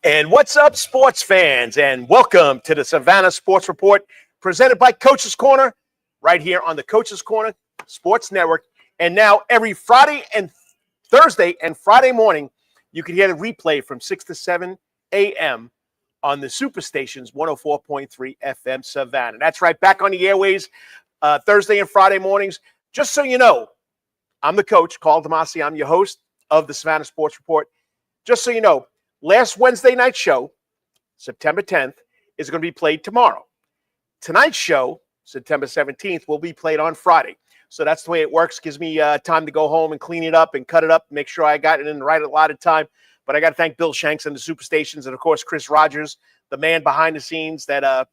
And what's up, sports fans? And welcome to the Savannah Sports Report, presented by Coach's Corner, right here on the Coach's Corner Sports Network. And now every Friday and Thursday and Friday morning, you can hear the replay from 6 to 7 a.m. on the Superstations 104.3 FM Savannah. That's right, back on the airways Thursday and Friday mornings. Just so you know, I'm the coach, Karl DeMasi. I'm your host of the Savannah Sports Report. Just so you know, last Wednesday night show, September 10th, is going to be played tomorrow. Tonight's show, September 17th, will be played on Friday. So that's the way it works. Gives me time to go home and clean it up and cut it up, make sure I got it in the right allotted time. But I got to thank Bill Shanks and the Superstations and, of course, Chris Rogers, the man behind the scenes that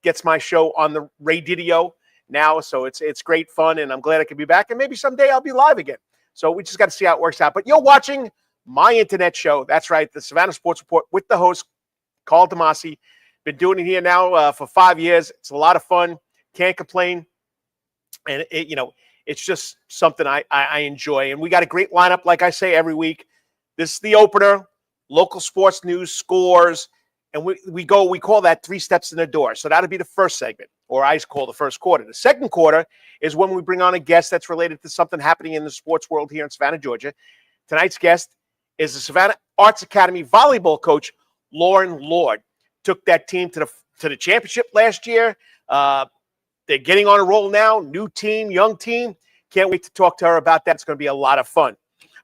gets my show on the radio now. So it's great fun, and I'm glad I can be back. And maybe someday I'll be live again. So we just got to see how it works out. But you're watching my internet show. That's right, the Savannah Sports Report with the host, Karl DeMasi. Been doing it here now for 5 years. It's a lot of fun. Can't complain. And, it's just something I enjoy. And we got a great lineup, like I say, every week. This is the opener, local sports news, scores, and we call that 3 steps in the door. So that'll be the first segment, or I call the first quarter. The second quarter is when we bring on a guest that's related to something happening in the sports world here in Savannah, Georgia. Tonight's guest is the Savannah Arts Academy volleyball coach, Lauren Lord. Took that team to the championship last year. They're getting on a roll now. New team, young team. Can't wait to talk to her about that. It's going to be a lot of fun.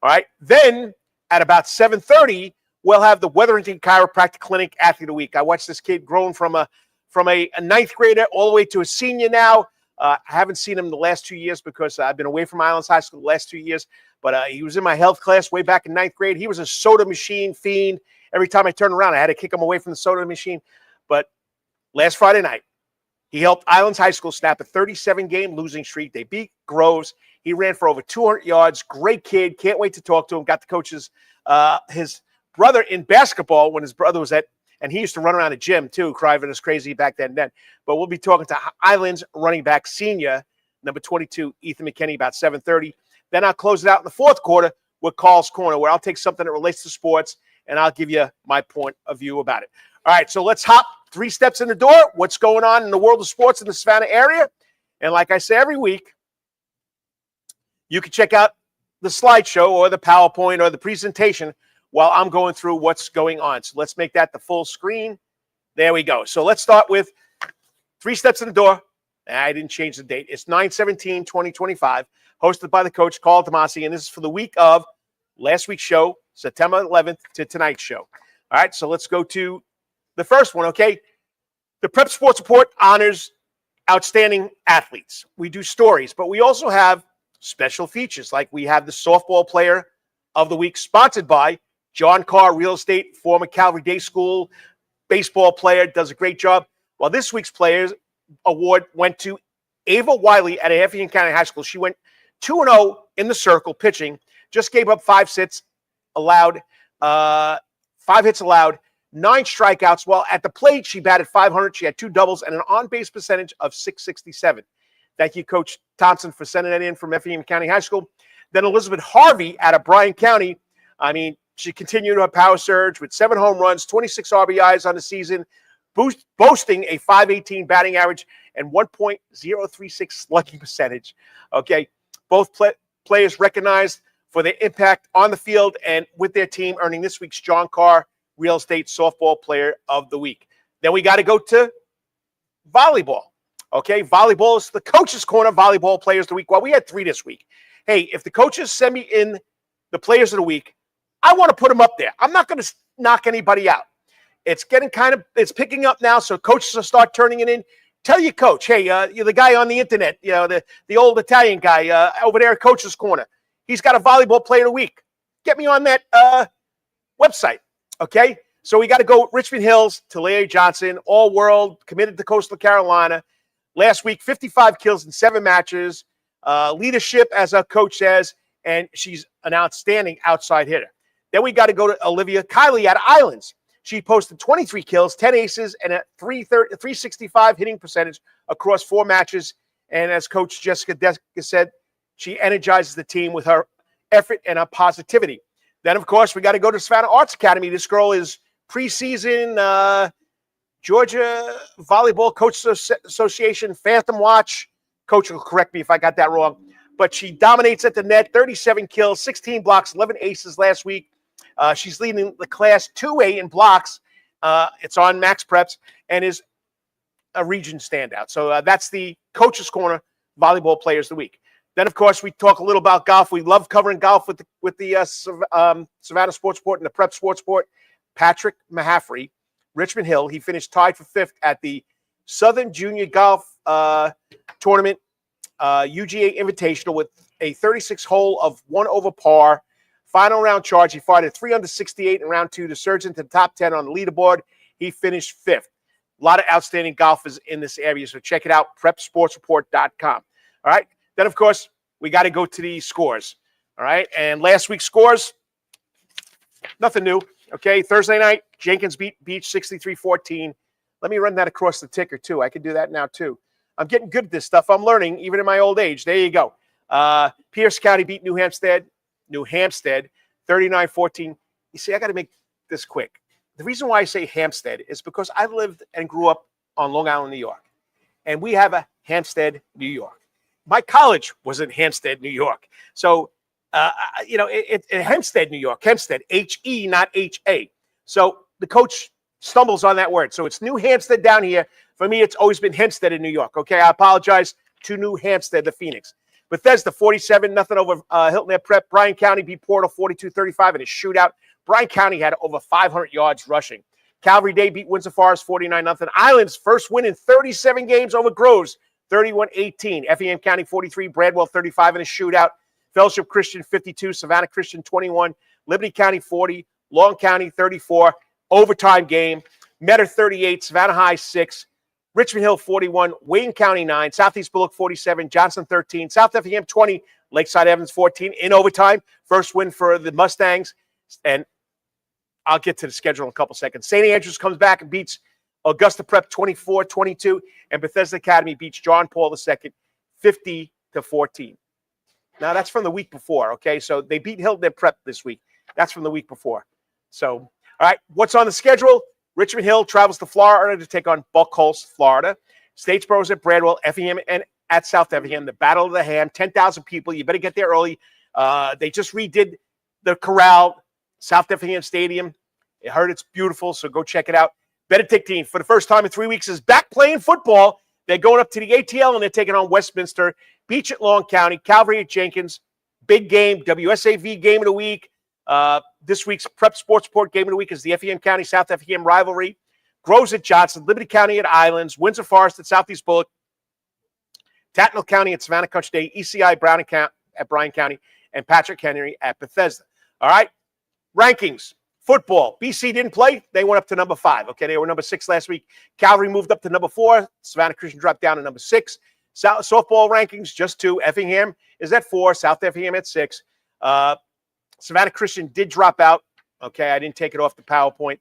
All right. Then at about 7:30, we'll have the Wetherington Chiropractic Clinic Athlete of the Week. I watched this kid grown from a ninth grader all the way to a senior now. I haven't seen him the last 2 years because I've been away from Islands High School the last 2 years. But he was in my health class way back in ninth grade. He was a soda machine fiend. Every time I turned around, I had to kick him away from the soda machine. But last Friday night, he helped Islands High School snap a 37-game losing streak. They beat Groves. He ran for over 200 yards. Great kid. Can't wait to talk to him. Got the coaches, his brother in basketball when his brother was and he used to run around the gym too, driving us crazy back then. But we'll be talking to Islands running back senior, number 22, Ethan McKinney, about 7:30. Then I'll close it out in the fourth quarter with Karl's Corner, where I'll take something that relates to sports, and I'll give you my point of view about it. All right, so let's hop 3 steps in the door. What's going on in the world of sports in the Savannah area? And like I say every week, you can check out the slideshow or the PowerPoint or the presentation while I'm going through what's going on. So let's make that the full screen. There we go. So let's start with 3 steps in the door. I didn't change the date. It's 9/17/2025, hosted by the coach, Karl DeMasi, and this is for the week of last week's show, September 11th, to tonight's show. All right, so let's go to the first one, okay? The Prep Sports Report honors outstanding athletes. We do stories, but we also have special features, like we have the softball player of the week, sponsored by John Carr Real Estate, former Calvary Day School baseball player, does a great job. Well, this week's Players Award went to Ava Wiley at Effingham County High School. She went 2-0 in the circle pitching, just gave up 5 hits allowed, 5 hits allowed, 9 strikeouts. Well, at the plate, she batted .500. She had 2 doubles and an on-base percentage of .667. Thank you, Coach Thompson, for sending that in from Effingham County High School. Then Elizabeth Harvey out of Bryan County. I mean, she continued her power surge with 7 home runs, 26 RBIs on the season, boasting a .518 batting average and 1.036 slugging percentage. Okay, both players recognized for their impact on the field and with their team, earning this week's John Carr Real Estate Softball Player of the Week. Then we got to go to volleyball. Okay, volleyball is the Coach's Corner Volleyball Players of the Week. Well, we had 3 this week. Hey, if the coaches send me in the Players of the Week, I want to put them up there. I'm not going to knock anybody out. It's getting it's picking up now, so coaches will start turning it in. Tell your coach, hey, you're the guy on the internet, the old Italian guy over there at Coach's Corner. He's got a volleyball player of the week. Get me on that website, okay? So we got to go Richmond Hills to Larry Johnson, all-world, committed to Coastal Carolina. Last week, 55 kills in 7 matches. Leadership, as our coach says, and she's an outstanding outside hitter. Then we got to go to Olivia Kiley at Islands. She posted 23 kills, 10 aces, and a .365 hitting percentage across 4 matches. And as Coach Jessica Deska said, she energizes the team with her effort and her positivity. Then, of course, we got to go to Savannah Arts Academy. This girl is preseason Georgia Volleyball Coaches Association Phantom Watch. Coach will correct me if I got that wrong. But she dominates at the net, 37 kills, 16 blocks, 11 aces last week. She's leading the class 2A in blocks. It's on Max Preps and is a region standout. So that's the Coach's Corner Volleyball Players of the Week. Then, of course, we talk a little about golf. We love covering golf with the Savannah Sports Report and the Prep Sports Report. Patrick Mahaffrey, Richmond Hill. He finished tied for 5th at the Southern Junior Golf Tournament UGA Invitational with a 36-hole of 1 over par. Final round charge, he fired at 3 under 68 in round 2 to surge into the top 10 on the leaderboard. He finished 5th. A lot of outstanding golfers in this area, so check it out, prepsportsreport.com. All right. Then, of course, we got to go to the scores. All right. And last week's scores, nothing new. Okay. Thursday night, Jenkins beat Beach 63-14. Let me run that across the ticker, too. I can do that now, too. I'm getting good at this stuff. I'm learning, even in my old age. There you go. Pierce County beat New Hampstead 39-14. You see, I got to make this quick. The reason why I say Hampstead is because I lived and grew up on Long Island, New York. And we have a Hampstead, New York. My college was in Hampstead, New York. So, Hempstead, New York. Hempstead, H-E, not H-A. So the coach stumbles on that word. So it's New Hampstead down here. For me, it's always been Hempstead in New York. Okay, I apologize to New Hampstead, the Phoenix. Bethesda, 47-0 over Hilton Air Prep. Bryan County beat Portal 42-35 in a shootout. Bryan County had over 500 yards rushing. Calvary Day beat Windsor Forest 49-0. Islands first win in 37 games over Groves, 31-18. Effingham County 43, Bradwell 35 in a shootout. Fellowship Christian 52, Savannah Christian 21, Liberty County 40, Long County 34. Overtime game. Metter 38, Savannah High 6, Richmond Hill 41, Wayne County 9, Southeast Bullock 47, Johnson 13, South Effingham 20, Lakeside Evans 14 in overtime. First win for the Mustangs. And I'll get to the schedule in a couple seconds. St. Andrews comes back and beats Augusta Prep 24-22, and Bethesda Academy beats John Paul II 50-14. Now, that's from the week before, okay? So they beat Hilton Prep this week. That's from the week before. So, all right, what's on the schedule? Richmond Hill travels to Florida to take on Buckhurst, Florida. Statesboro's at Bradwell, Effingham, and at South Effingham. The Battle of the Ham, 10,000 people. You better get there early. They just redid the corral, South Effingham Stadium. I heard it's beautiful, so go check it out. Benedictine, for the first time in 3 weeks, is back playing football. They're going up to the ATL, and they're taking on Westminster. Beach at Long County, Calvary at Jenkins. Big game, WSAV game of the week. This week's Prep Sports Report game of the week is the Effingham County South Effingham rivalry. Groves at Johnson, Liberty County at Islands, Windsor Forest at Southeast Bullock, Tattnall County at Savannah Country Day, ECI Brown at Bryan County, and Patrick Henry at Bethesda. All right, rankings. Football. BC didn't play. They went up to number 5. Okay, they were number 6 last week. Calvary moved up to number 4. Savannah Christian dropped down to number 6. Softball rankings, just 2. Effingham is at 4. South Effingham at 6. Savannah Christian did drop out. Okay, I didn't take it off the PowerPoint.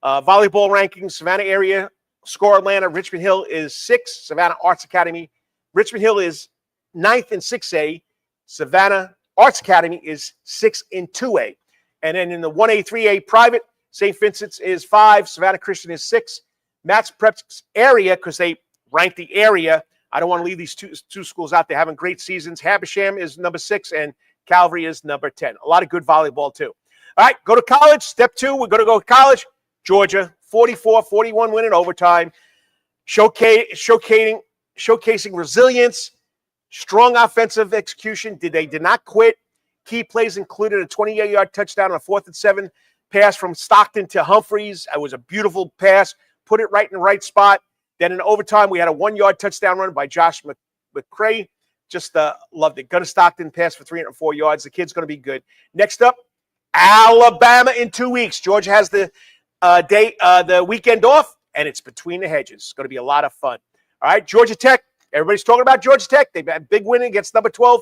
Volleyball rankings, Savannah area, Score Atlanta, Richmond Hill is 6. Savannah Arts Academy. Richmond Hill is 9th in 6A. Savannah Arts Academy is 6th in 2A. And then in the 1A, 3A private, St. Vincent's is 5. Savannah Christian is 6. Matt's Prep's area, because they rank the area. I don't want to leave these two schools out. They're having great seasons. Habersham is number 6, and Calvary is number 10. A lot of good volleyball, too. All right, go to college. Step 2, we're going to go to college. Georgia, 44-41 win in overtime. Showcasing resilience, strong offensive execution. They did not quit. Key plays included a 28-yard touchdown on a 4th and 7 pass from Stockton to Humphreys. It was a beautiful pass. Put it right in the right spot. Then in overtime, we had a 1-yard touchdown run by Josh McCray. Just loved it. Gunnar Stockton passed for 304 yards. The kid's going to be good. Next up, Alabama in 2 weeks. Georgia has the weekend off, and it's between the hedges. It's going to be a lot of fun. All right, Georgia Tech. Everybody's talking about Georgia Tech. They've had a big win against number 12.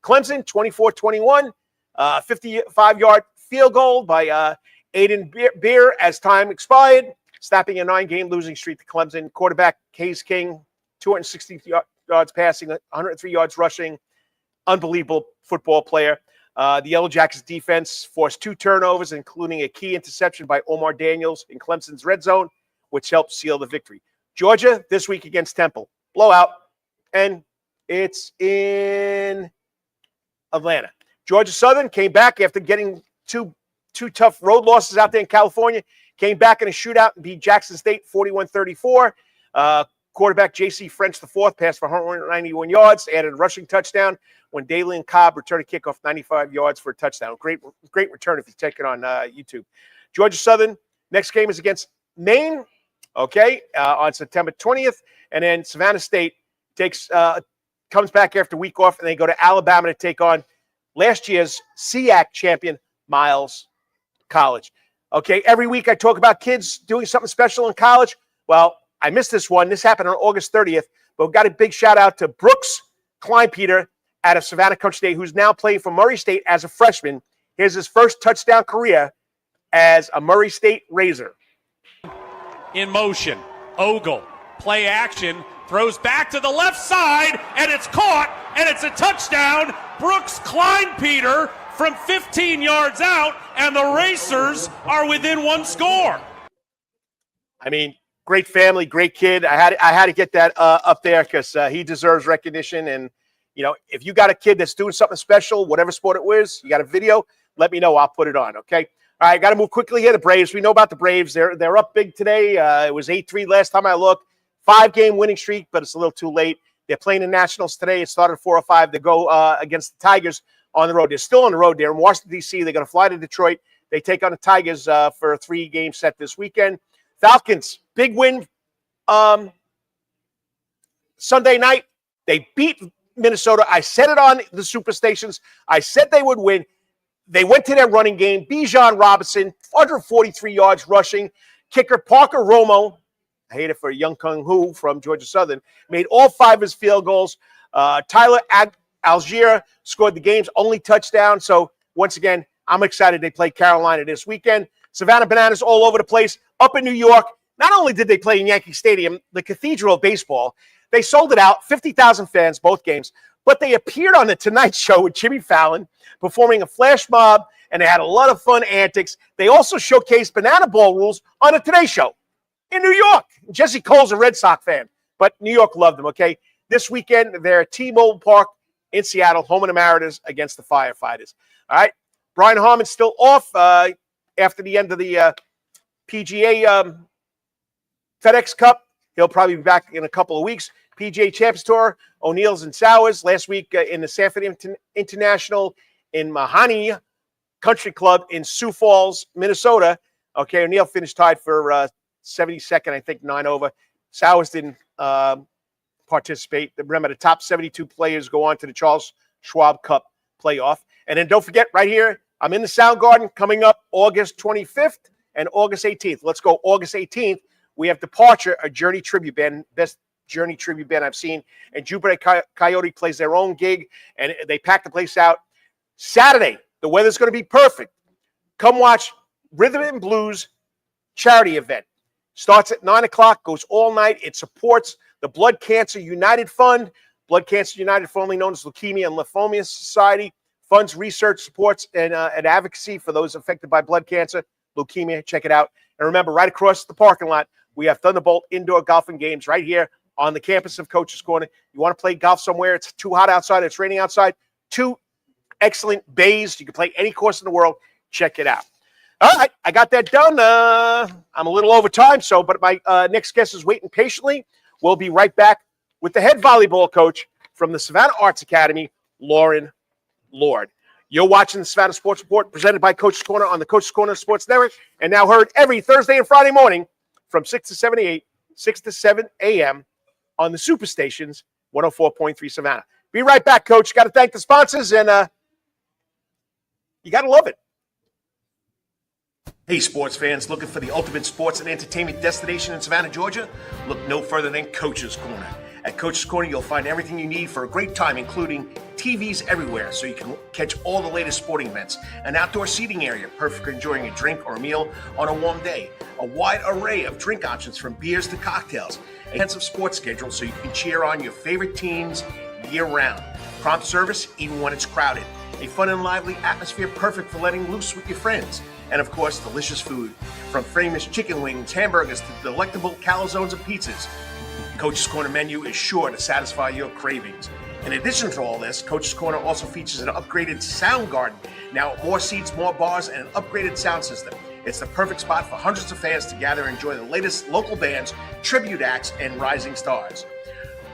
Clemson, 24-21, 55-yard field goal by Aiden Beer as time expired, snapping a 9-game losing streak to Clemson. Quarterback Hayes King, 260 yards passing, 103 yards rushing. Unbelievable football player. The Yellow Jackets defense forced 2 turnovers, including a key interception by Omar Daniels in Clemson's red zone, which helped seal the victory. Georgia this week against Temple. Blowout. And it's in Atlanta. Georgia Southern came back after getting two tough road losses out there in California. Came back in a shootout and beat Jackson State 41-34. Quarterback J.C. French IV passed for 191 yards, added a rushing touchdown when Dalian Cobb returned a kickoff 95 yards for a touchdown. Great return if you take it on YouTube. Georgia Southern, next game is against Maine, on September 20th. And then Savannah State comes back after a week off, and they go to Alabama to take on last year's SEAC champion, Miles College. Okay, every week I talk about kids doing something special in college. Well, I missed this one. This happened on August 30th, but we got a big shout out to Brooks Kleinpeter out of Savannah Country State, who's now playing for Murray State as a freshman. Here's his first touchdown career as a Murray State Razor. In motion, Ogle, play action, throws back to the left side, and it's caught, and it's a touchdown. Brooks Kleinpeter from 15 yards out, and the Racers are within 1 score. I mean, great family, great kid. I had to get that up there because he deserves recognition. And, if you got a kid that's doing something special, whatever sport it was, you got a video, let me know. I'll put it on, okay? All right, got to move quickly here. The Braves, we know about the Braves. They're up big today. It was 8-3 last time I looked. 5-game winning streak, but it's a little too late. They're playing the Nationals today. It started at 4:05. They go against the Tigers on the road. They're still on the road. They're in Washington, D.C. They're going to fly to Detroit. They take on the Tigers for a 3-game set this weekend. Falcons, big win Sunday night. They beat Minnesota. I said it on the Superstations. I said they would win. They went to their running game. Bijan Robinson, 143 yards rushing. Kicker Parker Romo, I hate it for Young Kung Hu from Georgia Southern, made all 5 of his field goals. Tyler Algier scored the game's only touchdown. So, once again, I'm excited they play Carolina this weekend. Savannah Bananas all over the place. Up in New York, not only did they play in Yankee Stadium, the Cathedral of Baseball, they sold it out, 50,000 fans, both games, but they appeared on the Tonight Show with Jimmy Fallon, performing a flash mob, and they had a lot of fun antics. They also showcased banana ball rules on the Today Show in New York. Jesse Cole's a Red Sox fan, but New York loved them, okay? This weekend, they're at T-Mobile Park in Seattle, home of the Mariners against the Firefighters. All right, Brian Harmon's still off after the end of the PGA FedEx Cup. He'll probably be back in a couple of weeks. PGA Champs Tour, O'Neill's and Sowers. Last week in the Sanford International in Mahoney Country Club in Sioux Falls, Minnesota. Okay, O'Neill finished tied for 72nd, I think, 9 over. Sowers didn't participate. Remember, the top 72 players go on to the Charles Schwab Cup playoff. And then don't forget, right here, I'm in the Soundgarden coming up August 25th and August 18th. Let's go August 18th. We have Departure, a Journey tribute band, best Journey tribute band I've seen. And Jupiter Coyote plays their own gig, and they pack the place out. Saturday, the weather's going to be perfect. Come watch Rhythm and Blues charity event. Starts at 9 o'clock, goes all night. It supports the Blood Cancer United Fund. Blood Cancer United, formerly known as Leukemia and Lymphoma Society, funds research, supports, and advocacy for those affected by blood cancer, leukemia. Check it out. And remember, right across the parking lot, we have Thunderbolt indoor golfing games right here on the campus of Coach's Corner. You want to play golf somewhere, it's too hot outside, it's raining outside, 2 excellent bays. You can play any course in the world. Check it out. All right, I got that done. I'm a little over time, but my next guest is waiting patiently. We'll be right back with the head volleyball coach from the Savannah Arts Academy, Lauren Lord. You're watching the Savannah Sports Report presented by Coach's Corner on the Coach's Corner Sports Network, and now heard every Thursday and Friday morning from 6 to 7 a.m. on the Superstations, 104.3 Savannah. Be right back, Coach. Got to thank the sponsors, and you got to love it. Hey, sports fans, looking for the ultimate sports and entertainment destination in Savannah, Georgia? Look no further than Coach's Corner. At Coach's Corner, you'll find everything you need for a great time, including TVs everywhere so you can catch all the latest sporting events, an outdoor seating area, perfect for enjoying a drink or a meal on a warm day, a wide array of drink options from beers to cocktails, a intensive sports schedule so you can cheer on your favorite teams year-round, prompt service even when it's crowded, A fun and lively atmosphere perfect for letting loose with your friends. And of course, delicious food. From famous chicken wings, hamburgers, to delectable calzones and pizzas. Coach's Corner menu is sure to satisfy your cravings. In addition to all this, Coach's Corner also features an upgraded sound garden. Now, more seats, more bars, and an upgraded sound system. It's the perfect spot for hundreds of fans to gather and enjoy the latest local bands, tribute acts, and rising stars.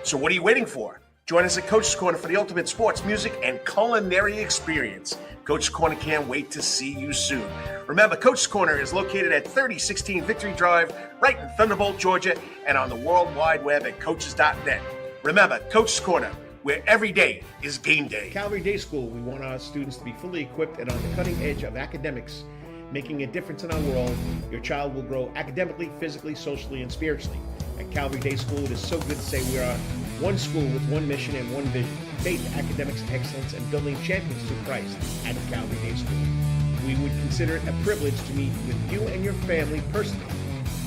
So what are you waiting for? Join us at Coach's Corner for the ultimate sports, music, and culinary experience. Coach's Corner can't wait to see you soon. Remember, Coach's Corner is located at 3016 Victory Drive, right in Thunderbolt, Georgia, and on the World Wide Web at coaches.net. Remember, Coach's Corner, where every day is game day. Calvary Day School, we want our students to be fully equipped and on the cutting edge of academics, making a difference in our world. Your child will grow academically, physically, socially, and spiritually. At Calvary Day School, it is so good to say we are one school with one mission and one vision: faith, academics, excellence, and building champions through Christ at Calvary Day School. We would consider it a privilege to meet with you and your family personally.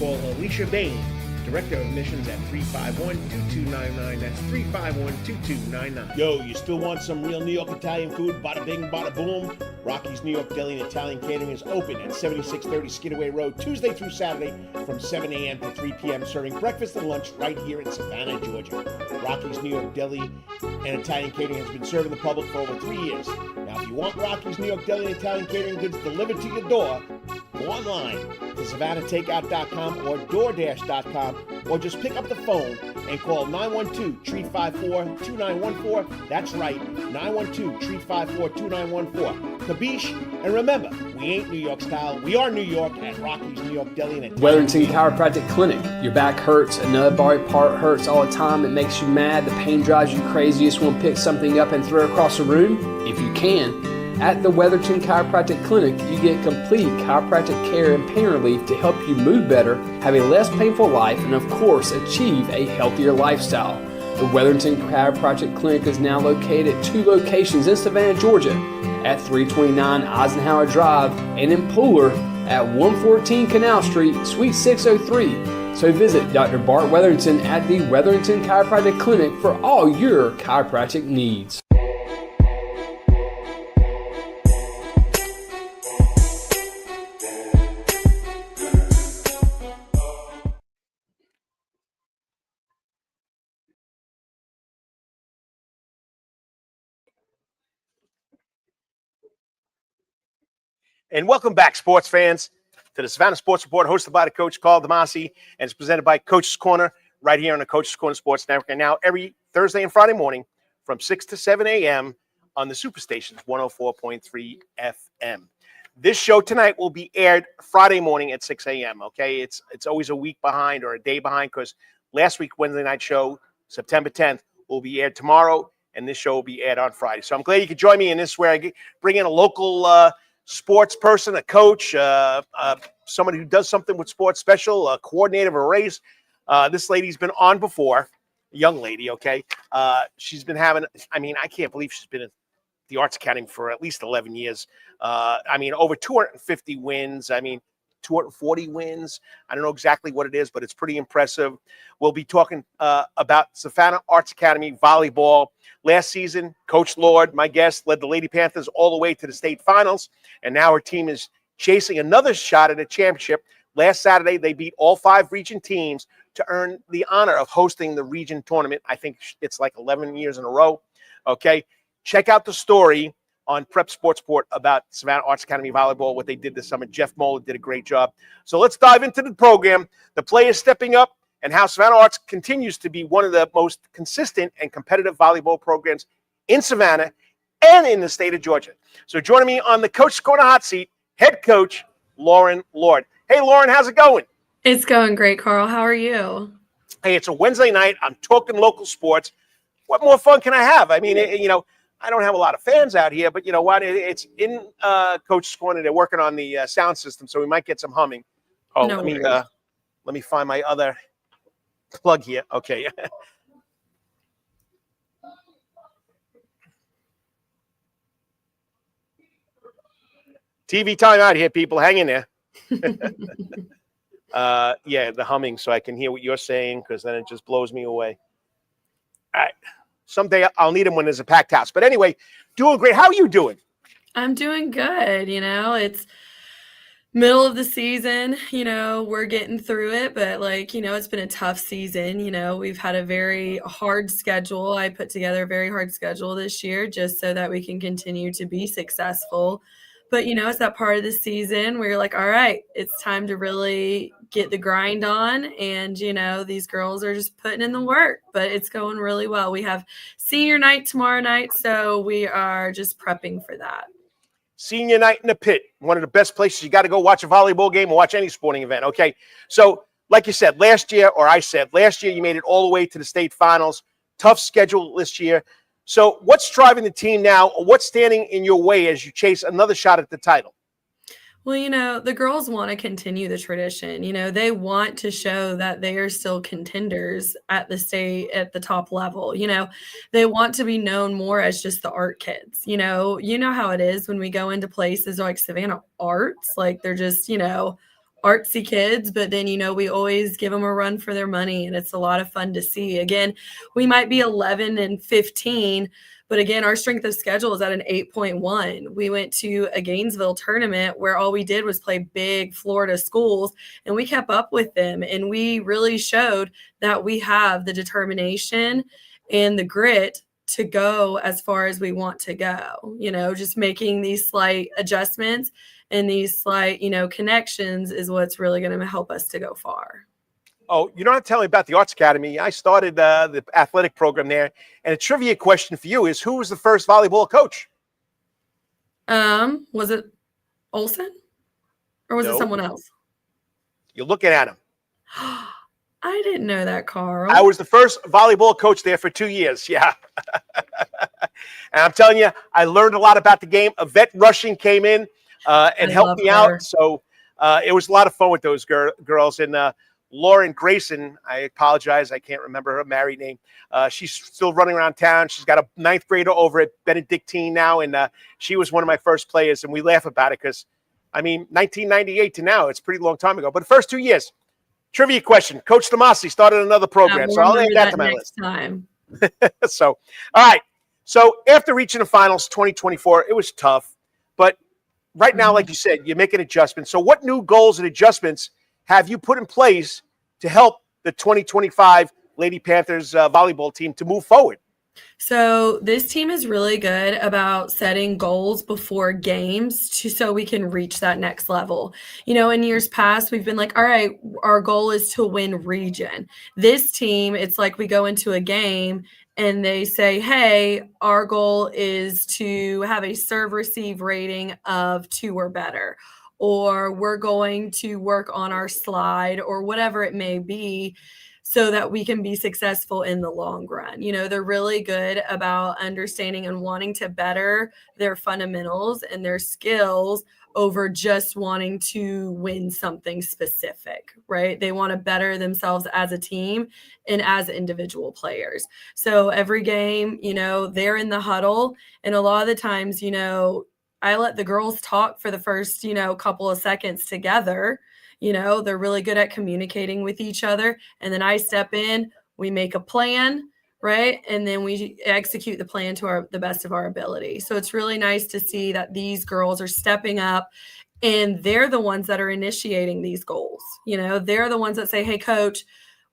Call Alicia Bain, Director of Admissions, at 351-2299. That's 351-2299. Yo, you still want some real New York Italian food? Bada bing, bada boom. Rocky's New York Deli and Italian Catering is open at 7630 Skidaway Road, Tuesday through Saturday from 7 a.m. to 3 p.m., serving breakfast and lunch right here in Savannah, Georgia. Rocky's New York Deli and Italian Catering has been serving the public for over 3 years. Now, if you want Rocky's New York Deli and Italian Catering goods delivered to your door, go online to SavannahTakeout.com or DoorDash.com, or just pick up the phone and call 912-354-2914. That's right, 912-354-2914. Kabish, and remember, we ain't New York style. We are New York at Rocky's New York Deli and Italian. Wetherington Chiropractic Clinic. Your back hurts, another body part hurts all the time. It makes you mad. The pain drives you crazy. You just want to pick something up and throw it across the room? If you can. At the Wetherington Chiropractic Clinic, you get complete chiropractic care and pain relief to help you move better, have a less painful life, and of course, achieve a healthier lifestyle. The Wetherington Chiropractic Clinic is now located at 2 locations in Savannah, Georgia, at 329 Eisenhower Drive and in Pooler at 114 Canal Street, Suite 603. So visit Dr. Bart Wetherington at the Wetherington Chiropractic Clinic for all your chiropractic needs. And welcome back, sports fans, to the Savannah Sports Report, hosted by the coach, Karl DeMasi, and it's presented by Coach's Corner right here on the Coach's Corner Sports Network. And now every Thursday and Friday morning from 6 to 7 a.m. on the Superstations, 104.3 FM. This show tonight will be aired Friday morning at 6 a.m., okay? It's always a week behind or a day behind because last week, Wednesday night show, September 10th, will be aired tomorrow, and this show will be aired on Friday. So I'm glad you could join me in this where I bring in a local sports person, a coach, somebody who does something with sports special, a coordinator of a race. This lady's been on before, a young lady, okay? She's been having, I can't believe she's been at the Arts Academy for at least 11 years. Over 250 wins. 240 wins. I don't know exactly what it is, but it's pretty impressive. We'll be talking about Savannah Arts Academy volleyball. Last season, Coach Lord, my guest, led the Lady Panthers all the way to the state finals, and now her team is chasing another shot at a championship. Last Saturday, they beat all 5 region teams to earn the honor of hosting the region tournament. I think it's like 11 years in a row. Okay, check out the story on Prep Sports Report about Savannah Arts Academy volleyball, what they did this summer. Jeff Moeller did a great job. So let's dive into the program, the players stepping up, and how Savannah Arts continues to be one of the most consistent and competitive volleyball programs in Savannah and in the state of Georgia. So joining me on the Coach's Corner hot seat, head coach Lauren Lord. Hey, Lauren, how's it going? It's going great, Carl. How are you? Hey, it's a Wednesday night. I'm talking local sports. What more fun can I have? I don't have a lot of fans out here, but you know what? It's in Coach's Corner. They're working on the sound system, so we might get some humming. Oh, No let me find my other plug here. Okay. TV time out here, people. Hang in there. The humming, so I can hear what you're saying, because then it just blows me away. All right. Someday I'll need them when there's a packed house. But anyway, doing great. How are you doing? I'm doing good. It's middle of the season, we're getting through it, but it's been a tough season. We've had a very hard schedule. I put together a very hard schedule this year just so that we can continue to be successful. But, it's that part of the season where you're like, all right, it's time to really get the grind on. And, these girls are just putting in the work, but it's going really well. We have senior night tomorrow night, so we are just prepping for that. Senior night in the pit, one of the best places. You got to go watch a volleyball game or watch any sporting event, okay? So, like you said, last year you made it all the way to the state finals. Tough schedule this year. So what's driving the team now, or what's standing in your way as you chase another shot at the title? Well, the girls want to continue the tradition. They want to show that they are still contenders at the state at the top level. They want to be known more as just the art kids. You know how it is when we go into places like Savannah Arts, like they're just, artsy kids, but then, we always give them a run for their money, and it's a lot of fun to see. Again, we might be 11 and 15, but again, our strength of schedule is at an 8.1. We went to a Gainesville tournament where all we did was play big Florida schools, and we kept up with them. And we really showed that we have the determination and the grit to go as far as we want to go, just making these slight adjustments and these slight, connections is what's really going to help us to go far. Oh, you don't have to tell me about the Arts Academy. I started the athletic program there. And a trivia question for you is, who was the first volleyball coach? Was it Olson? Or was it someone else? You're looking at him. I didn't know that, Carl. I was the first volleyball coach there for 2 years. Yeah. And I'm telling you, I learned a lot about the game. Yvette Rushing came in and helped me out. So it was a lot of fun with those girls. And Lauren Grayson, I apologize, I can't remember her married name. She's still running around town. She's got a ninth grader over at Benedictine now, and she was one of my first players, and we laugh about it because, 1998 to now, it's a pretty long time ago. But the first 2 years, trivia question, Coach DeMasi started another program, so I'll add that to my list. Time. So, all right. So after reaching the finals 2024, it was tough. But right now, like you said, you're making adjustments. So what new goals and adjustments have you put in place to help the 2025 Lady Panthers volleyball team to move forward? So this team is really good about setting goals before games so we can reach that next level. In years past, we've been like, all right, our goal is to win region. This team, it's like we go into a game and they say, hey, our goal is to have a serve receive rating of 2 or better, or we're going to work on our slide, or whatever it may be, so that we can be successful in the long run. They're really good about understanding and wanting to better their fundamentals and their skills over just wanting to win something specific, right? They want to better themselves as a team and as individual players. So every game, they're in the huddle, and a lot of the times, I let the girls talk for the first, couple of seconds together. They're really good at communicating with each other. And then I step in, we make a plan, right? And then we execute the plan to the best of our ability. So it's really nice to see that these girls are stepping up, and they're the ones that are initiating these goals. They're the ones that say, hey, coach,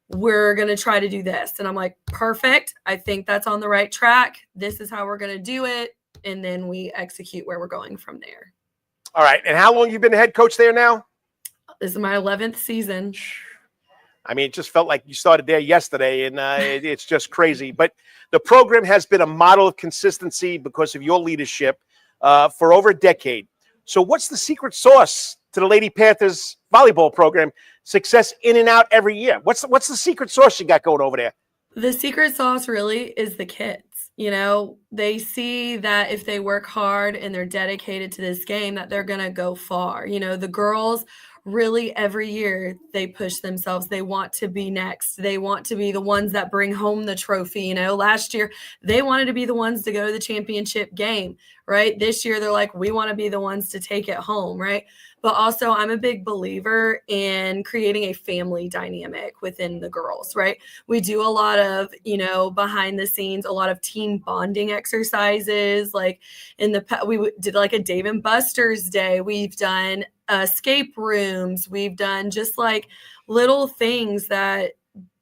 we're going to try to do this. And I'm like, perfect. I think that's on the right track. This is how we're going to do it. And then we execute where we're going from there. All right. And how long have you been the head coach there now? This is my 11th season. It just felt like you started there yesterday, and it's just crazy. But the program has been a model of consistency because of your leadership for over a decade. So what's the secret sauce to the Lady Panthers volleyball program success in and out every year? What's the secret sauce you got going over there? The secret sauce really is the kids. They see that if they work hard and they're dedicated to this game, that they're going to go far. The girls really every year they push themselves. They want to be next. They want to be the ones that bring home the trophy. Last year they wanted to be the ones to go to the championship game, right? This year they're like, we want to be the ones to take it home, right? but also I'm a big believer in creating a family dynamic within the girls, right? We do a lot of, behind the scenes, a lot of team bonding exercises. Like we did like a Dave and Buster's day. We've done escape rooms. We've done just like little things that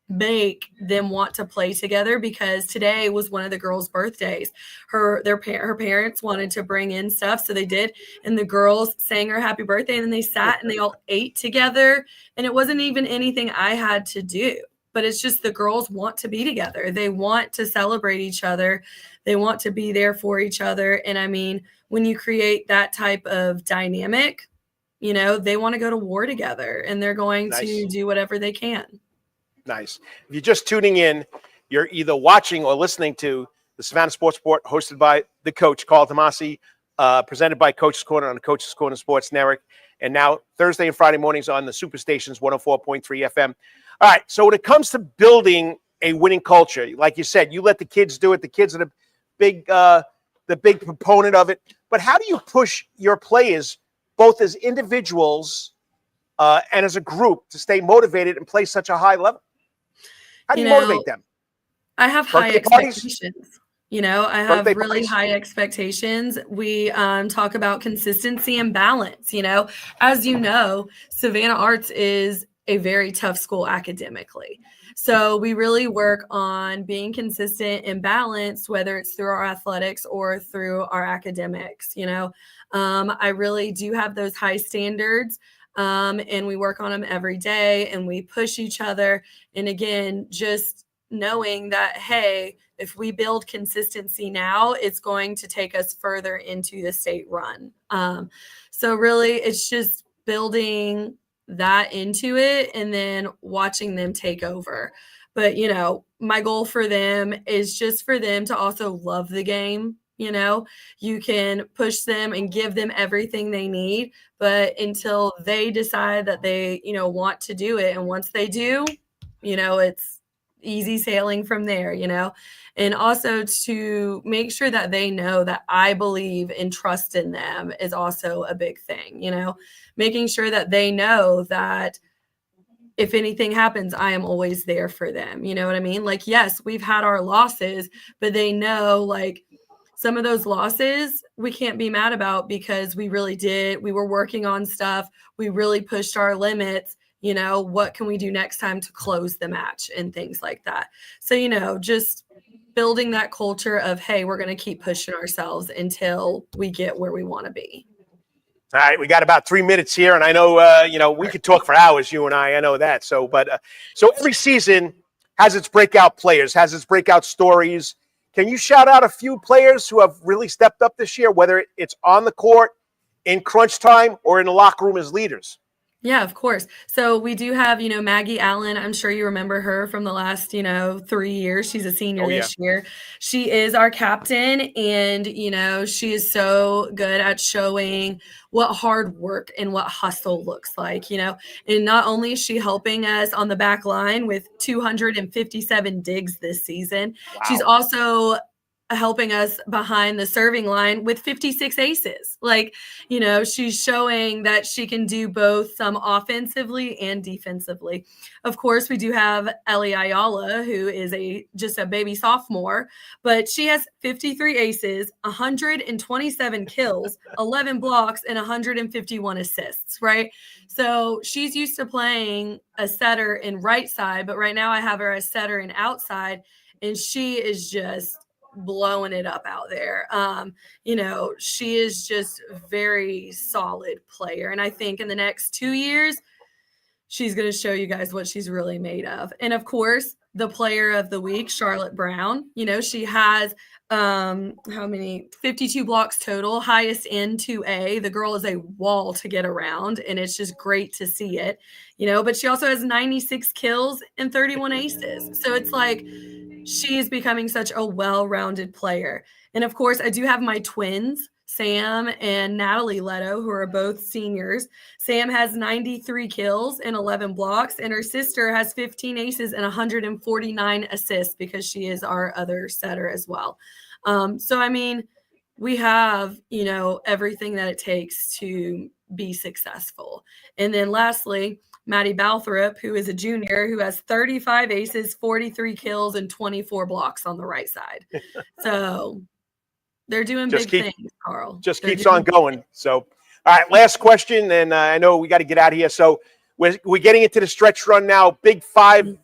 make them want to play together, because today was one of the girls' birthdays. Her parents wanted to bring in stuff, so they did, and the girls sang her happy birthday, and then they sat and they all ate together, and it wasn't even anything I had to do, but it's just the girls want to be together. They want to celebrate each other. They want to be there for each other. And I mean, when you create that type of dynamic, they want to go to war together, and they're going to do whatever they can. Nice. If you're just tuning in, you're either watching or listening to the Savannah Sports Report, hosted by the coach, Karl DeMasi, presented by Coach's Corner on the Coach's Corner Sports Network, and now Thursday and Friday mornings on the Superstations 104.3 FM. All right, so when it comes to building a winning culture, like you said, you let the kids do it. The kids are the big proponent of it. But how do you push your players, both as individuals and as a group, to stay motivated and play such a high level? How do you motivate them? I have high expectations. I have really high expectations. We talk about consistency and balance. As you know, Savannah Arts is a very tough school academically. So we really work on being consistent and balanced, whether it's through our athletics or through our academics. I really do have those high standards. And we work on them every day, and we push each other. And again, just knowing that, hey, if we build consistency now, it's going to take us further into the state run. So really, it's just building that into it and then watching them take over. But, my goal for them is just for them to also love the game. You can push them and give them everything they need, but until they decide that they, want to do it. And once they do, it's easy sailing from there, and also to make sure that they know that I believe and trust in them is also a big thing, making sure that they know that if anything happens, I am always there for them. You know what I mean? Like, yes, we've had our losses, but they know, like, some of those losses we can't be mad about, because we were working on stuff. We really pushed our limits. What can we do next time to close the match and things like that. So, just building that culture of, hey, we're going to keep pushing ourselves until we get where we want to be. All right, we got about 3 minutes here, and I know, we could talk for hours, you and I know that. So every season has its breakout players, has its breakout stories. Can you shout out a few players who have really stepped up this year, whether it's on the court, in crunch time, or in the locker room as leaders? Yeah, of course. So we do have, Maggie Allen. I'm sure you remember her from the last, 3 years. She's a senior this year. She is our captain, and, she is so good at showing what hard work and what hustle looks like, and not only is she helping us on the back line with 257 digs this season, she's also helping us behind the serving line with 56 aces. Like, she's showing that she can do both, some offensively and defensively. Of course, we do have Ellie Ayala, who is just a baby sophomore, but she has 53 aces, 127 kills, 11 blocks, and 151 assists, right? So she's used to playing a setter in right side, but right now I have her as setter in outside, and she is just blowing it up out there. She is just a very solid player. And I think in the next 2 years, she's going to show you guys what she's really made of. And of course, the player of the week, Charlotte Brown, she has 52 blocks total, highest in 2A. The girl is a wall to get around, and it's just great to see it, but she also has 96 kills and 31 aces. So it's like, she is becoming such a well-rounded player. And of course, I do have my twins, Sam and Natalie Leto, who are both seniors. Sam has 93 kills and 11 blocks, and her sister has 15 aces and 149 assists, because she is our other setter as well. So, I mean, we have, everything that it takes to be successful. And then lastly, Maddie Balthrop, who is a junior, who has 35 aces, 43 kills, and 24 blocks on the right side. So they're doing big things, Carl. Just keeps on going. So, all right, last question, and I know we got to get out of here. So we're getting into the stretch run now. Big 5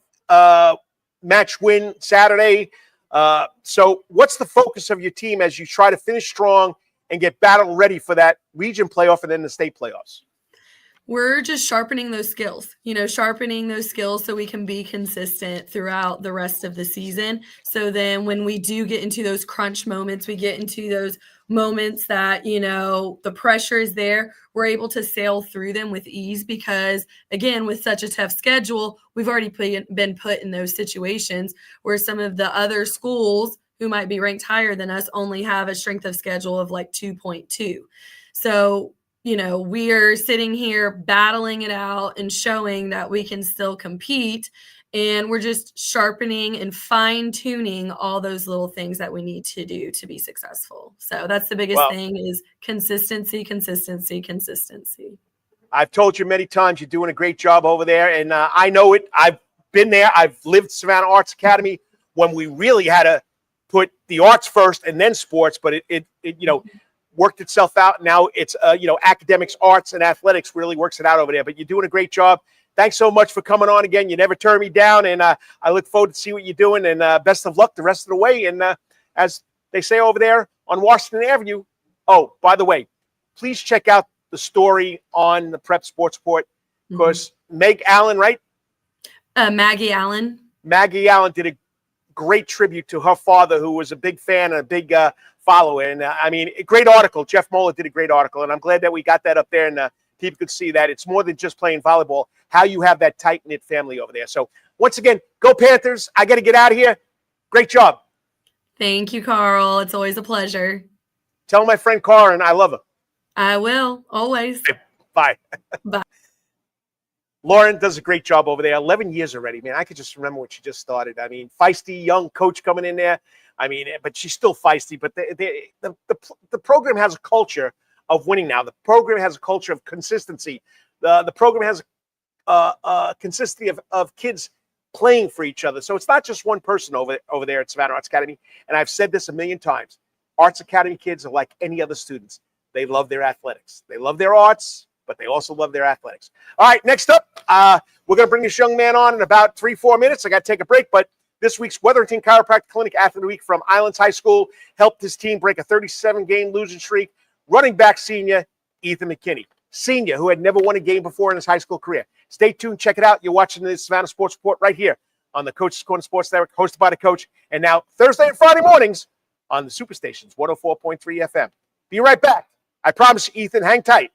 match win Saturday. So what's the focus of your team as you try to finish strong and get battle ready for that region playoff and then the state playoffs? We're just sharpening those skills, so we can be consistent throughout the rest of the season. So then when we do get into those crunch moments, we get into those moments that, the pressure is there, we're able to sail through them with ease because, again, with such a tough schedule, we've already been put in those situations where some of the other schools who might be ranked higher than us only have a strength of schedule of like 2.2. So we are sitting here battling it out and showing that we can still compete. And we're just sharpening and fine tuning all those little things that we need to do to be successful. So that's the biggest thing is consistency. I've told you many times you're doing a great job over there. And I know it. I've been there. I've lived Savannah Arts Academy when we really had to put the arts first and then sports. But it worked itself out. Now it's, academics, arts, and athletics really works it out over there. But you're doing a great job. Thanks so much for coming on again. You never turn me down, and I look forward to see what you're doing. And best of luck the rest of the way. And as they say over there on Washington Avenue, oh, by the way, please check out the story on the Prep Sports Report because Meg Allen, right? Maggie Allen. Maggie Allen did a great tribute to her father, who was a big fan and a big follower. And a great article. Jeff Moeller did a great article, and I'm glad that we got that up there and people could see that it's more than just playing volleyball, how you have that tight-knit family over there. So once again, go Panthers. I got to get out of here. Great job. Thank you, Carl. It's always a pleasure. Tell my friend Karen I love her. I will, always. Bye. Bye. Lauren does a great job over there. 11 years already, man. I could just remember when she just started. Feisty young coach coming in there. But she's still feisty. But the program has a culture of winning now. The program has a culture of consistency. The program has a consistency of kids playing for each other. So it's not just one person over there at Savannah Arts Academy. And I've said this a million times. Arts Academy kids are like any other students. They love their athletics. They love their arts, but they also love their athletics. All right, next up, we're going to bring this young man on in about 3-4 minutes. I got to take a break, but this week's Wetherington Chiropractic Clinic Athlete of the Week from Islands High School helped his team break a 37-game losing streak. Running back senior, Ethan McKinney. Senior, who had never won a game before in his high school career. Stay tuned. Check it out. You're watching the Savannah Sports Report right here on the Coach's Corner Sports Network, hosted by the coach. And now Thursday and Friday mornings on the Superstations, 104.3 FM. Be right back. I promise you, Ethan, hang tight.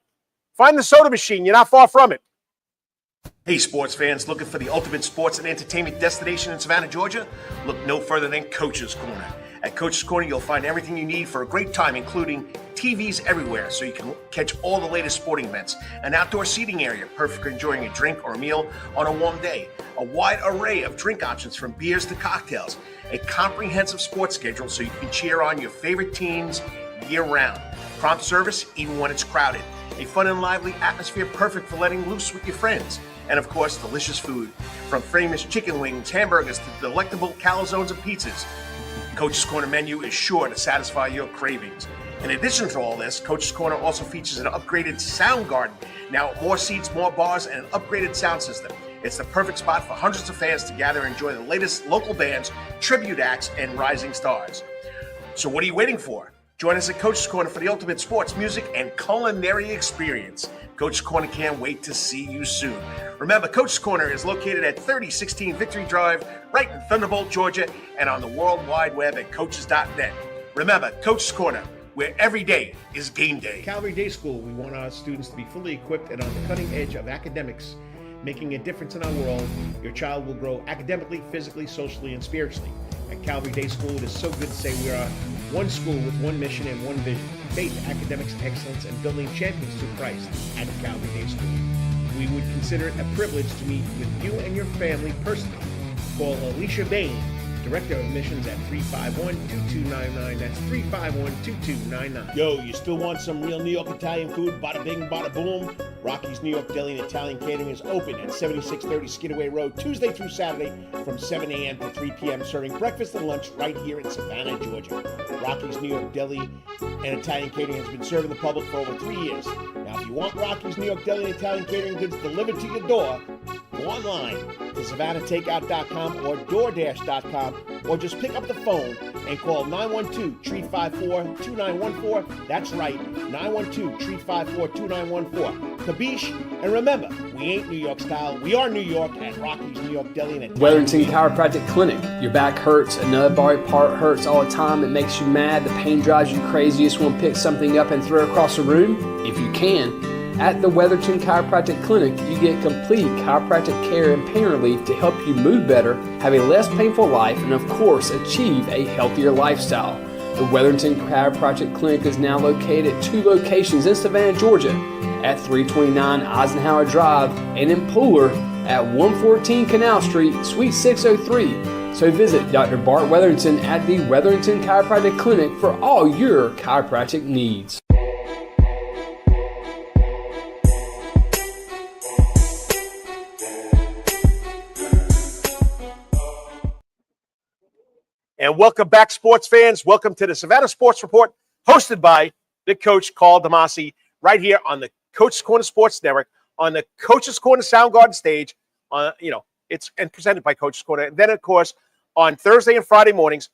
Find the soda machine. You're not far from it. Hey, sports fans, looking for the ultimate sports and entertainment destination in Savannah, Georgia? Look no further than Coach's Corner. At Coach's Corner, you'll find everything you need for a great time, including TVs everywhere so you can catch all the latest sporting events, an outdoor seating area, perfect for enjoying a drink or a meal on a warm day, a wide array of drink options from beers to cocktails, a comprehensive sports schedule so you can cheer on your favorite teams year-round, prompt service even when it's crowded, a fun and lively atmosphere perfect for letting loose with your friends, and of course, delicious food, from famous chicken wings, hamburgers, to delectable calzones and pizzas. Coach's Corner menu is sure to satisfy your cravings. In addition to all this, Coach's Corner also features an upgraded sound garden. Now, more seats, more bars, and an upgraded sound system. It's the perfect spot for hundreds of fans to gather and enjoy the latest local bands, tribute acts, and rising stars. So what are you waiting for? Join us at Coach's Corner for the ultimate sports, music, and culinary experience. Coach's Corner can't wait to see you soon. Remember, Coach's Corner is located at 3016 Victory Drive, right in Thunderbolt, Georgia, and on the World Wide Web at coaches.net. Remember, Coach's Corner, where every day is game day. Calvary Day School, we want our students to be fully equipped and on the cutting edge of academics, making a difference in our world. Your child will grow academically, physically, socially, and spiritually. At Calvary Day School, it is so good to say we are one school with one mission and one vision: faith, academics, excellence, and building champions through Christ at Calvary Day School. We would consider it a privilege to meet with you and your family personally. Call Alicia Bain, Director of Admissions at 351-2299. That's 351-2299. Yo, you still want some real New York Italian food? Bada bing, bada boom. Rocky's New York Deli and Italian Catering is open at 7630 Skidaway Road, Tuesday through Saturday from 7 a.m. to 3 p.m., serving breakfast and lunch right here in Savannah, Georgia. Rocky's New York Deli and Italian Catering has been serving the public for over 3 years. Now, if you want Rocky's New York Deli and Italian Catering goods delivered to your door, go online to SavannahTakeout.com or DoorDash.com, or just pick up the phone and call 912-354-2914. That's right, 912-354-2914. Kabish, and remember, we ain't New York style. We are New York at Rocky's New York Deli and Italian Wetherington Chiropractic Clinic. Your back hurts, another body part hurts all the time. It makes you mad. The pain drives you crazy. You just want to pick something up and throw it across the room? If you can. At the Wetherington Chiropractic Clinic, you get complete chiropractic care and pain relief to help you move better, have a less painful life, and of course, achieve a healthier lifestyle. The Wetherington Chiropractic Clinic is now located at 2 locations in Savannah, Georgia, at 329 Eisenhower Drive and in Pooler at 114 Canal Street, Suite 603. So visit Dr. Bart Wetherington at the Wetherington Chiropractic Clinic for all your chiropractic needs. And welcome back, sports fans. Welcome to the Savannah Sports Report, hosted by the coach, Karl DeMasi, right here on the Coach's Corner Sports Network, on the Coach's Corner Soundgarden stage. It's and presented by Coach's Corner. And then, of course, on Thursday and Friday mornings,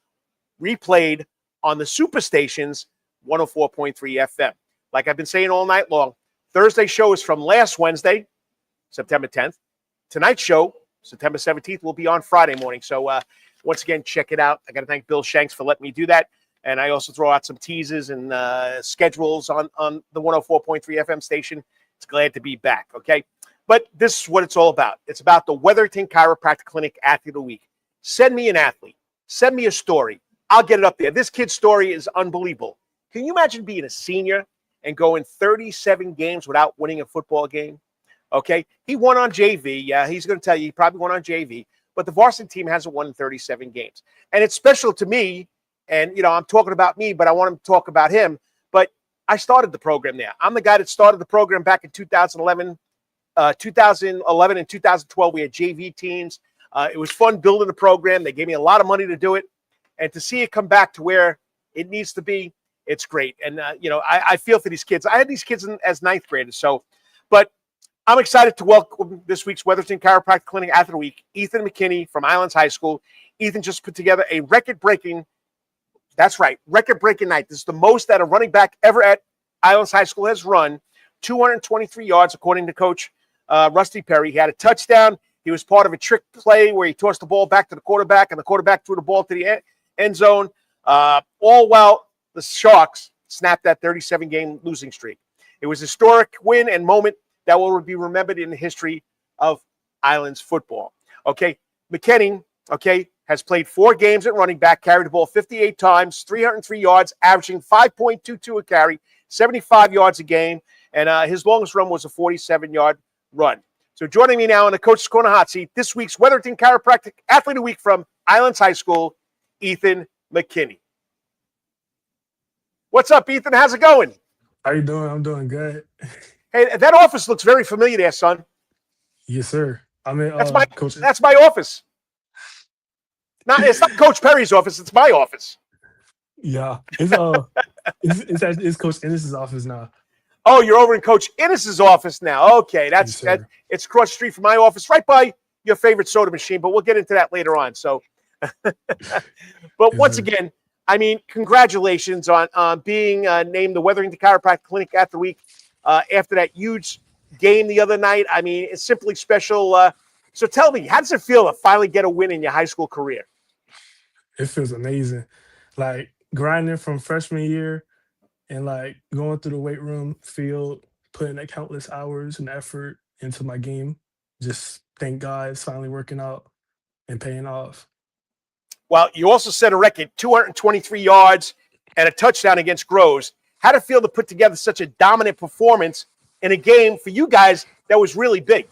replayed on the Superstations 104.3 FM. Like I've been saying all night long, Thursday show is from last Wednesday, September 10th. Tonight's show, September 17th, will be on Friday morning. So, once again, check it out. I got to thank Bill Shanks for letting me do that. And I also throw out some teases and schedules on the 104.3 FM station. It's glad to be back, okay? But this is what it's all about. It's about the Wetherington Chiropractic Clinic Athlete of the Week. Send me an athlete. Send me a story. I'll get it up there. This kid's story is unbelievable. Can you imagine being a senior and going 37 games without winning a football game? Okay? He won on JV. Yeah, he's going to tell you he probably won on JV. But the varsity team hasn't won in 37 games. And it's special to me, and, I'm talking about me, but I want him to talk about him. But I started the program there. I'm the guy that started the program back in 2011. 2011 and 2012, we had JV teams. It was fun building the program. They gave me a lot of money to do it. And to see it come back to where it needs to be, it's great. And, I feel for these kids. I had these kids as ninth graders. But I'm excited to welcome this week's Wetherington Chiropractic Clinic Athlete of the Week, Ethan McKinney from Islands High School. Ethan just put together a record-breaking night. This is the most that a running back ever at Islands High School has run, 223 yards, according to Coach Rusty Perry. He had a touchdown. He was part of a trick play where he tossed the ball back to the quarterback, and the quarterback threw the ball to the end zone, all while the Sharks snapped that 37-game losing streak. It was a historic win and moment that will be remembered in the history of Islands football. Okay, McKinney, has played 4 games at running back, carried the ball 58 times, 303 yards, averaging 5.22 a carry, 75 yards a game, and his longest run was a 47-yard run. So joining me now in the Coach's Corner hot seat, this week's Wetherington Chiropractic Athlete of the Week from Islands High School, Ethan McKinney. What's up, Ethan? How's it going? How you doing? I'm doing good. Hey, that office looks very familiar there, son. Yes, sir. I mean, Coach. That's my office. It's not Coach Perry's office. It's my office. Yeah, it's Coach Ennis's office now. Oh, you're over in Coach Ennis's office now. Okay, it's across the street from my office, right by your favorite soda machine. But we'll get into that later on. So, but once again, I mean, congratulations on being named the Wetherington Chiropractic Clinic Athlete of the Week. After that huge game the other night. I mean, it's simply special. So tell me, how does it feel to finally get a win in your high school career? It feels amazing. Like grinding from freshman year and like going through the weight room, field, putting that countless hours and effort into my game. Just thank God it's finally working out and paying off. Well, you also set a record, 223 yards and a touchdown against Groves. How did it feel to put together such a dominant performance in a game for you guys that was really big?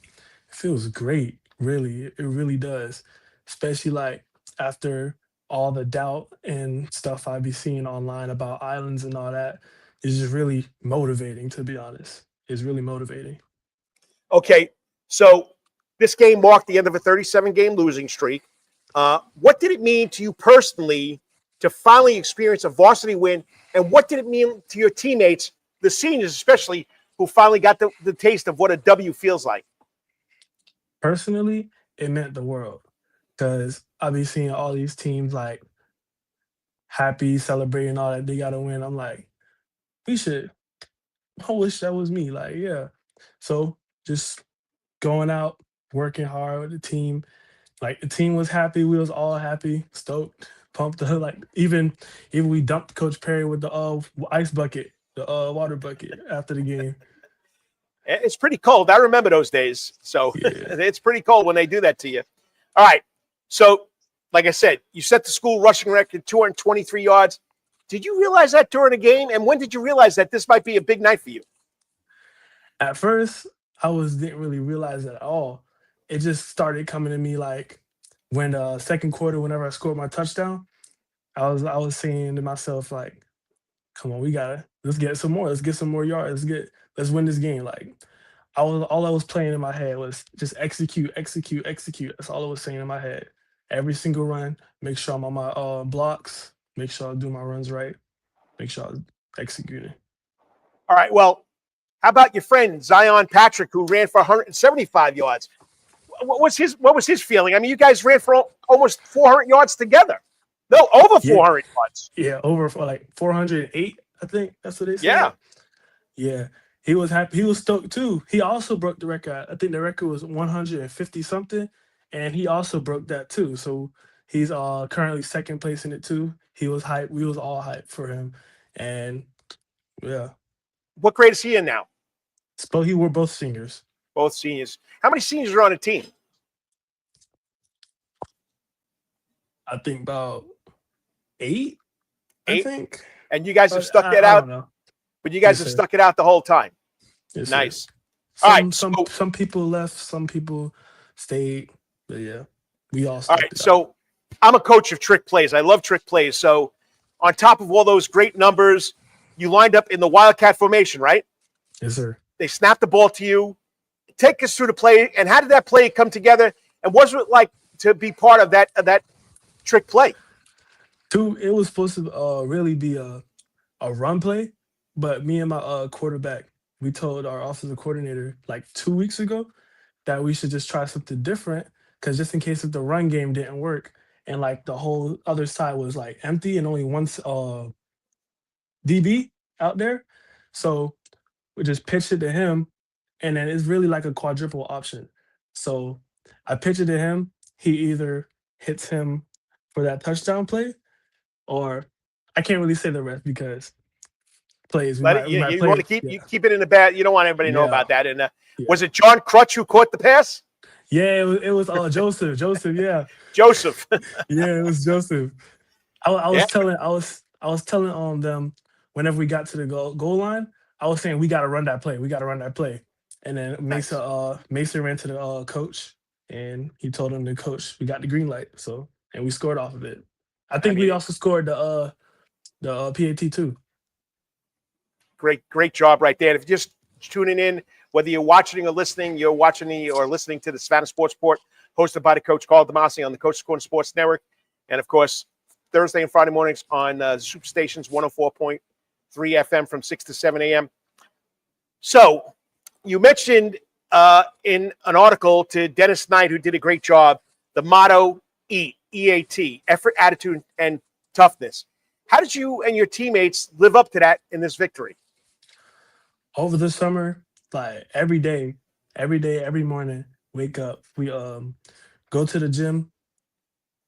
It feels great, really. It really does. Especially like after all the doubt and stuff I be seeing online about islands and all that, is just really motivating, to be honest. It's really motivating. Okay, so this game marked the end of a 37-game losing streak. What did it mean to you personally to finally experience a varsity win, and what did it mean to your teammates, the seniors especially, who finally got the taste of what a W feels like? Personally, it meant the world because I be seeing all these teams like happy, celebrating all that they got to win. I'm like, we should. I wish that was me. Like, yeah. So just going out, working hard with the team. Like the team was happy, we was all happy, stoked, pumped. Like even we dumped Coach Perry with the ice bucket, the water bucket after the game. It's pretty cold. I remember those days. So Yeah. it's pretty cold when they do that to you. All right. So, like I said, you set the school rushing record, 223 yards. Did you realize that during the game? And when did you realize that this might be a big night for you? At first, didn't really realize it at all. It just started coming to me like when second quarter, whenever I scored my touchdown, I was saying to myself like, come on, let's get some more. Let's get some more yards. Let's win this game. Like all I was playing in my head was just execute, execute, execute. That's all I was saying in my head. Every single run, make sure I'm on my blocks, make sure I do my runs right, make sure I'm executing. All right. Well, how about your friend Zion Patrick, who ran for 175 yards? What was his feeling? I mean, you guys ran for almost 400 yards together. No, over 400 yards. Yeah, over for like 408, I think that's what they said. Yeah. Yeah. He was happy. He was stoked too. He also broke the record. I think the record was 150 something, and he also broke that too. So he's currently second place in it too. He was hyped. We was all hyped for him. And yeah. What grade is he in now? We're both seniors. Both seniors. How many seniors are on a team? I think about 8. I think. And you guys have stuck that I out? don't know. But you guys have stuck it out the whole time. Yes, nice. All right. Some people left. Some people stayed. But yeah, we all. All right. So I'm a coach of trick plays. I love trick plays. So on top of all those great numbers, you lined up in the Wildcat formation, right? Yes, sir. They snapped the ball to you. Take us through the play, and how did that play come together? And what was it like to be part of that trick play? It was supposed to really be a run play, but me and my quarterback, we told our offensive coordinator like 2 weeks ago that we should just try something different, because just in case if the run game didn't work and like the whole other side was like empty and only one DB out there, so we just pitched it to him, and then it's really like a quadruple option. So I pitch it to him. He either hits him for that touchdown play, or I can't really say the rest because plays. You want to keep it in the bag. You don't want everybody to know about that. And was it John Crutch who caught the pass? Yeah, it was Joseph. Joseph, yeah. Joseph. Yeah, it was Joseph. I was telling them whenever we got to the goal line, I was saying we got to run that play. We got to run that play. And then Mason ran to the coach, and he told him, the coach, we got the green light. So, and we scored off of it. I think we also scored the PAT too. Great job right there. If you're just tuning in, whether you're watching or listening, or listening to the Savannah Sports Report, hosted by the coach Karl DeMasi on the Coach's Corner Sports Network, and of course Thursday and Friday mornings on Super Stations 104.3 FM from 6 to 7 a.m. So you mentioned in an article to Dennis Knight, who did a great job, the motto EAT, effort, attitude, and toughness. How did you and your teammates live up to that in this victory? Over the summer, like every day, every morning, wake up, we go to the gym,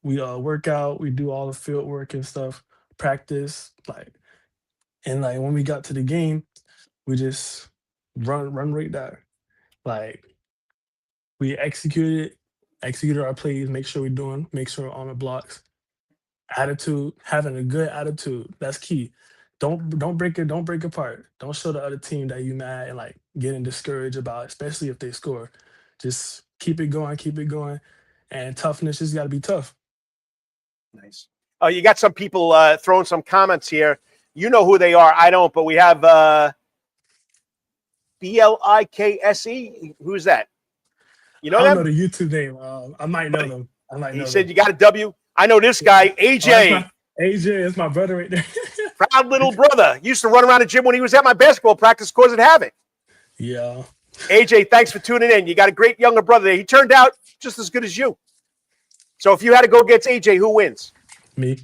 we work out, we do all the field work and stuff, practice, and when we got to the game, we just run right there. Like we executed our plays, make sure we're on the blocks. Attitude, having a good attitude, that's key. Don't break apart. Don't show the other team that you mad and getting discouraged about, especially if they score. Just keep it going, and toughness just got to be tough. Nice. Oh, you got some people throwing some comments here. You know who they are. I don't, but we have BLIKSE. Who's that? You know I don't them? know the YouTube name. I might know them. He said you got a W. I know this guy, AJ. AJ is my brother right there. Proud little brother. Used to run around the gym when he was at my basketball practice, causing havoc. Yeah. AJ, thanks for tuning in. You got a great younger brother there. He turned out just as good as you. So if you had to go against AJ, who wins? Me.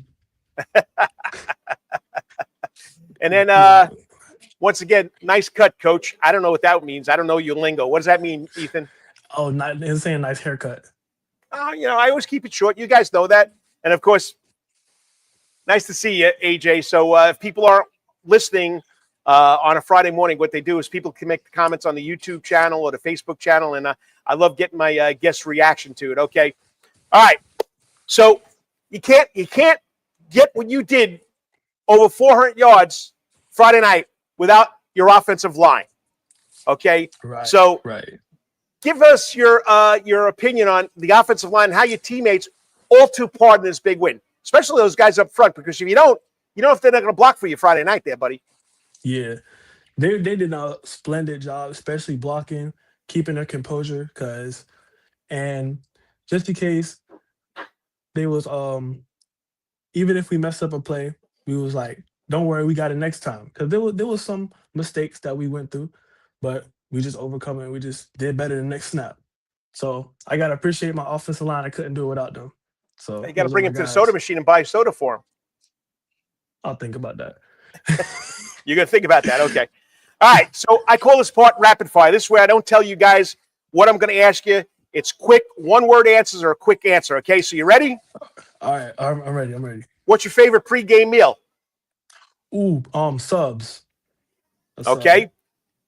And then once again, nice cut, Coach. I don't know what that means. I don't know your lingo. What does that mean, Ethan? Oh, it's saying nice haircut. I always keep it short. You guys know that. And, of course, nice to see you, AJ. So if people are listening on a Friday morning, what they do is people can make the comments on the YouTube channel or the Facebook channel, and I love getting my guest reaction to it. Okay. All right. So you can't get what you did over 400 yards Friday night without your offensive line. Okay. Right. So right. Give us your opinion on the offensive line and how your teammates all took part in this big win, especially those guys up front, because if you don't know if they're not going to block for you Friday night there, buddy. Yeah. They did a splendid job, especially blocking, keeping their composure, and just in case they was even if we messed up a play, we was like, don't worry, we got it next time. Because there was some mistakes that we went through, but we just overcome it. We just did better the next snap. So I gotta appreciate my offensive line. I couldn't do it without them. So you got to bring him to the soda machine and buy soda for him. I'll think about that. You're gonna think about that, okay? All right. So I call this part rapid fire. This way, I don't tell you guys what I'm going to ask you. It's quick, one-word answers or a quick answer. Okay. So you ready? All right. I'm ready. What's your favorite pregame meal? Ooh, subs. Okay.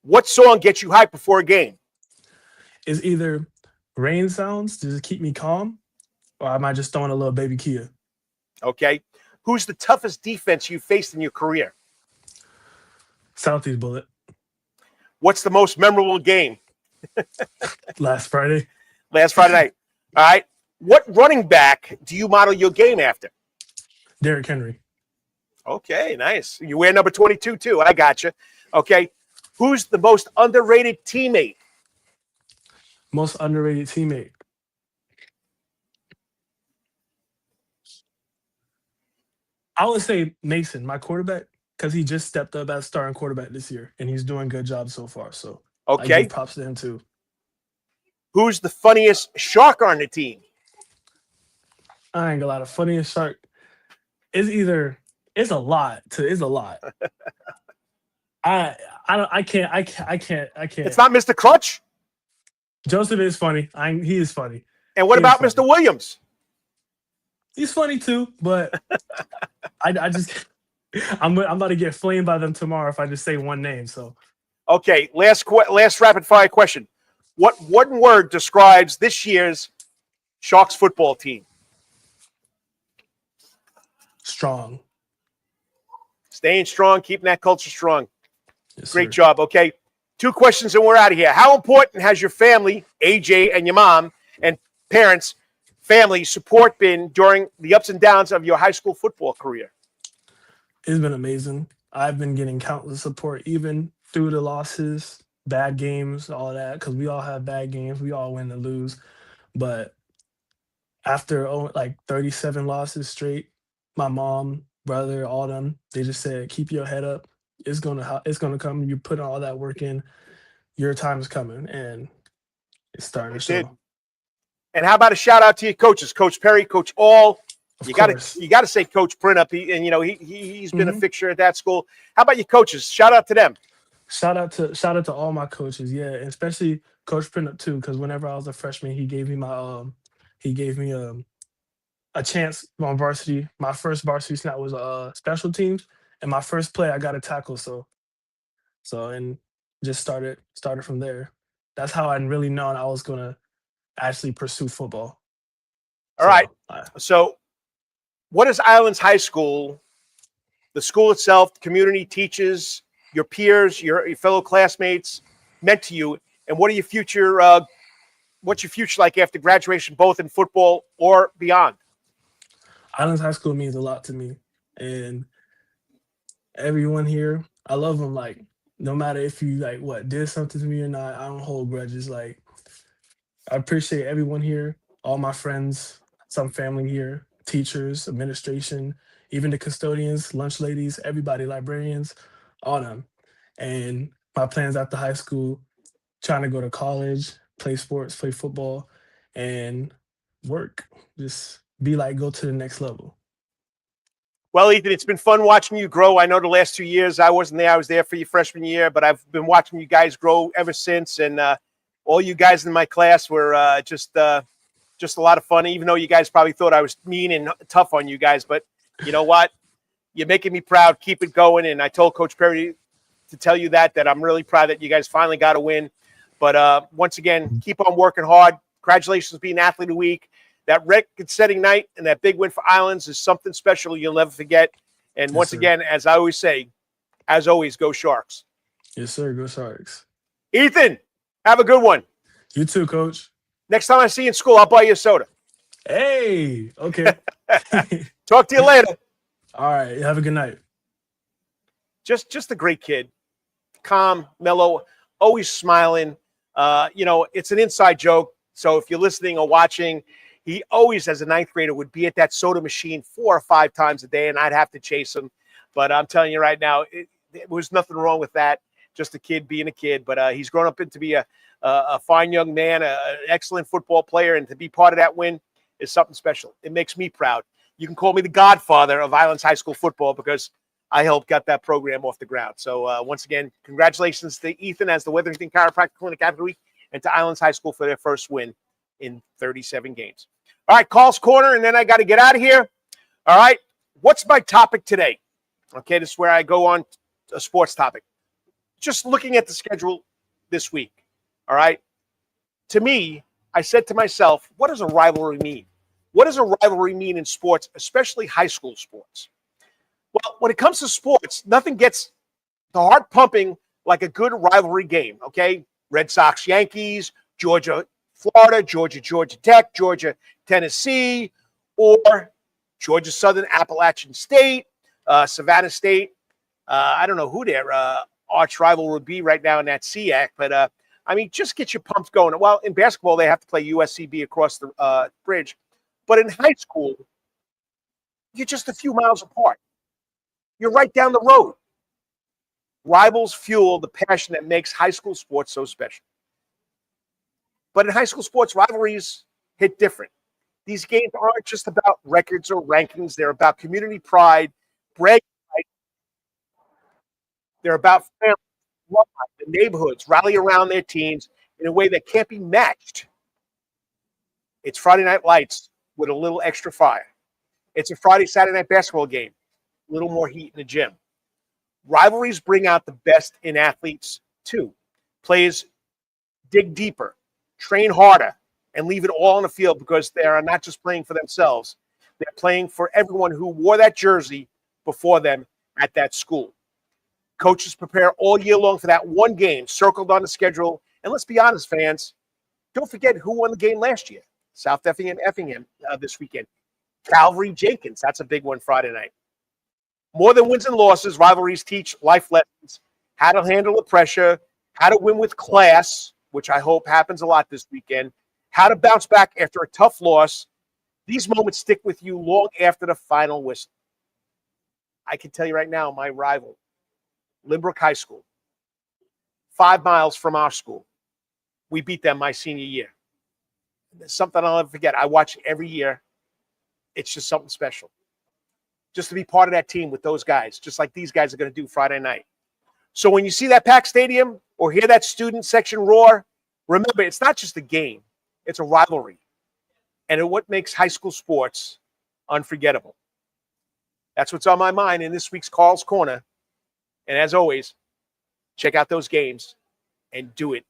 What song gets you hyped before a game? It's either rain sounds to just keep me calm, or I might just throw in a little baby Kia. Okay. Who's the toughest defense you faced in your career? Southeast Bullet. What's the most memorable game? Last Friday night. All right. What running back do you model your game after? Derrick Henry. Okay, nice. You wear number 22 too. I got you. Okay. Who's the most underrated teammate? Most underrated teammate. I would say Mason, my quarterback, because he just stepped up as starting quarterback this year, and he's doing a good job so far. So okay, I give props to him too. Who's the funniest shark on the team? I ain't gonna lie. The funniest shark is it's a lot. I can't. It's not Mr. Clutch. Joseph is funny. He is funny. And what about Mr. Williams? He's funny too, but I'm about to get flamed by them tomorrow if I just say one name. So, okay, last rapid fire question: what one word describes this year's Sharks football team? Strong. Staying strong, keeping that culture strong. Yes, Great sir. job. Okay, 2 questions and we're out of here. How important has your family, AJ and your mom and parents, family support been during the ups and downs of your high school football career? It's been amazing. I've been getting countless support, even through the losses, bad games, all that, because we all have bad games. We all win and lose. But after like 37 losses straight, my mom, brother, all them, they just said, keep your head up. It's gonna come. You put all that work in, your time is coming, and it's starting to show. And how about a shout out to your coaches, Coach Perry, Coach All. You got to say Coach Printup. He's been a fixture at that school. How about your coaches? Shout out to them. Shout out to all my coaches, yeah, and especially Coach Printup too, because whenever I was a freshman, he gave me a chance on varsity. My first varsity snap was special teams, and my first play I got a tackle. So and just started from there. That's how I really known I was gonna actually pursue football. All right. So what is Islands High School, the school itself, the community, teachers, your peers, your fellow classmates meant to you? And what are your future, what's your future like after graduation, both in football or beyond? Islands High School means a lot to me, and everyone here, I love them. Like, no matter if you like what did something to me or not, I don't hold grudges. Like, I appreciate everyone here, all my friends, some family here, teachers, administration, even the custodians, lunch ladies, everybody, librarians, all them. And my plans after high school, trying to go to college, play sports, play football, and work. Just be like, go to the next level. Well, Ethan, it's been fun watching you grow. I know the last 2 years I wasn't there. I was there for your freshman year, but I've been watching you guys grow ever since. And all you guys in my class were just a lot of fun, even though you guys probably thought I was mean and tough on you guys. But you know what? You're making me proud. Keep it going. And I told Coach Perry to tell you that I'm really proud that you guys finally got a win. But once again, keep on working hard. Congratulations being Athlete of the Week. That record-setting night and that big win for Islands is something special you'll never forget. And Yes, once sir. again, as I always say, as always, go Sharks. Yes, sir. Go Sharks. Ethan, have a good one. You too, Coach. Next time I see you in school, I'll buy you a soda. Hey, okay. Talk to you later. All right. Have a good night. Just a great kid. Calm, mellow, always smiling. It's an inside joke. So if you're listening or watching, he always, as a ninth grader, would be at that soda machine 4 or 5 times a day, and I'd have to chase him. But I'm telling you right now, it was nothing wrong with that. Just a kid being a kid. But he's grown up into be a fine young man, an excellent football player, and to be part of that win is something special. It makes me proud. You can call me the godfather of Islands High School football because I helped get that program off the ground. So once again, congratulations to Ethan as the Wetherington Chiropractic Clinic Athlete and to Islands High School for their first win in 37 games. All right, Carl's Corner, and then I got to get out of here. All right, what's my topic today? Okay, this is where I go on a sports topic. Just looking at the schedule this week, all right? To me, I said to myself, what does a rivalry mean? What does a rivalry mean in sports, especially high school sports? Well, when it comes to sports, nothing gets the heart pumping like a good rivalry game, okay? Red Sox, Yankees, Georgia, Florida, Georgia Tech, Georgia, Tennessee, or Georgia Southern, Appalachian State, Savannah State. I don't know who their arch rival would be right now in that SEAC, but just get your pumps going. Well, in basketball, they have to play USCB across the bridge. But in high school, you're just a few miles apart. You're right down the road. Rivals fuel the passion that makes high school sports so special. But in high school sports, rivalries hit different. These games aren't just about records or rankings. They're about community pride, bragging rights. They're about family, love, the neighborhoods rally around their teams in a way that can't be matched. It's Friday Night Lights with a little extra fire. It's a Saturday night basketball game, a little more heat in the gym. Rivalries bring out the best in athletes, too. Players dig deeper, train harder, and leave it all on the field because they are not just playing for themselves. They're playing for everyone who wore that jersey before them at that school. Coaches prepare all year long for that one game circled on the schedule. And let's be honest, fans, don't forget who won the game last year. South Effingham this weekend. Calvary Jenkins, that's a big one Friday night. More than wins and losses, rivalries teach life lessons, how to handle the pressure, how to win with class, which I hope happens a lot this weekend, how to bounce back after a tough loss. These moments stick with you long after the final whistle. I can tell you right now, my rival, Lynbrook High School, 5 miles from our school. We beat them my senior year. It's something I'll never forget. I watch it every year. It's just something special. Just to be part of that team with those guys, just like these guys are going to do Friday night. So when you see that packed stadium or hear that student section roar, remember, it's not just a game. It's a rivalry. And it's what makes high school sports unforgettable. That's what's on my mind in this week's Carl's Corner. And as always, check out those games and do it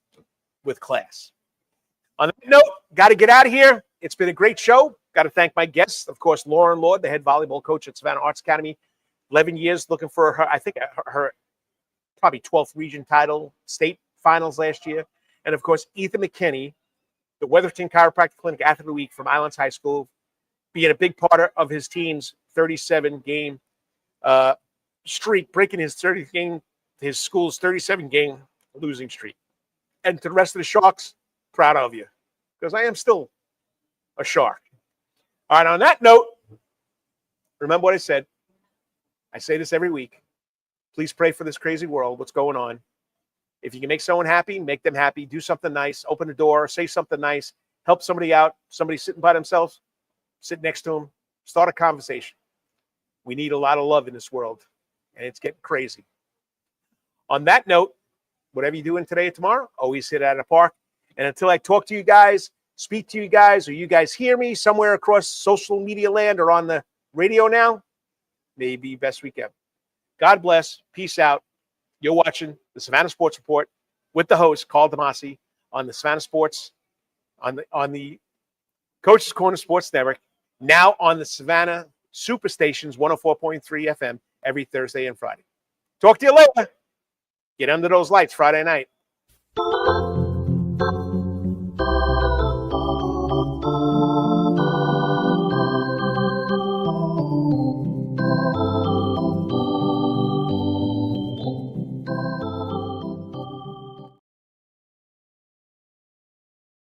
with class. On that note, got to get out of here. It's been a great show. Got to thank my guests, of course, Lauren Lord, the head volleyball coach at Savannah Arts Academy, 11 years looking for her, I think her probably 12th region title, state finals last year. And of course, Ethan McKinney, the Wetherington Chiropractic Clinic Athlete of the Week from Islands High School, being a big part of his team's 37-game streak, breaking his school's 37-game losing streak. And to the rest of the Sharks, proud of you, because I am still a Shark. All right, on that note, remember what I said. I say this every week. Please pray for this crazy world, what's going on. If you can make someone happy, make them happy. Do something nice. Open the door. Say something nice. Help somebody out. Somebody sitting by themselves. Sit next to them. Start a conversation. We need a lot of love in this world, and it's getting crazy. On that note, whatever you're doing today or tomorrow, always hit it out of the park. And until I talk to you guys, speak to you guys, or you guys hear me somewhere across social media land or on the radio now, maybe best week ever. God bless. Peace out. You're watching the Savannah Sports Report with the host, Karl DeMasi, on the Savannah Sports, on the Coach's Corner Sports Network, now on the Savannah Superstations 104.3 FM every Thursday and Friday. Talk to you later. Get under those lights Friday night.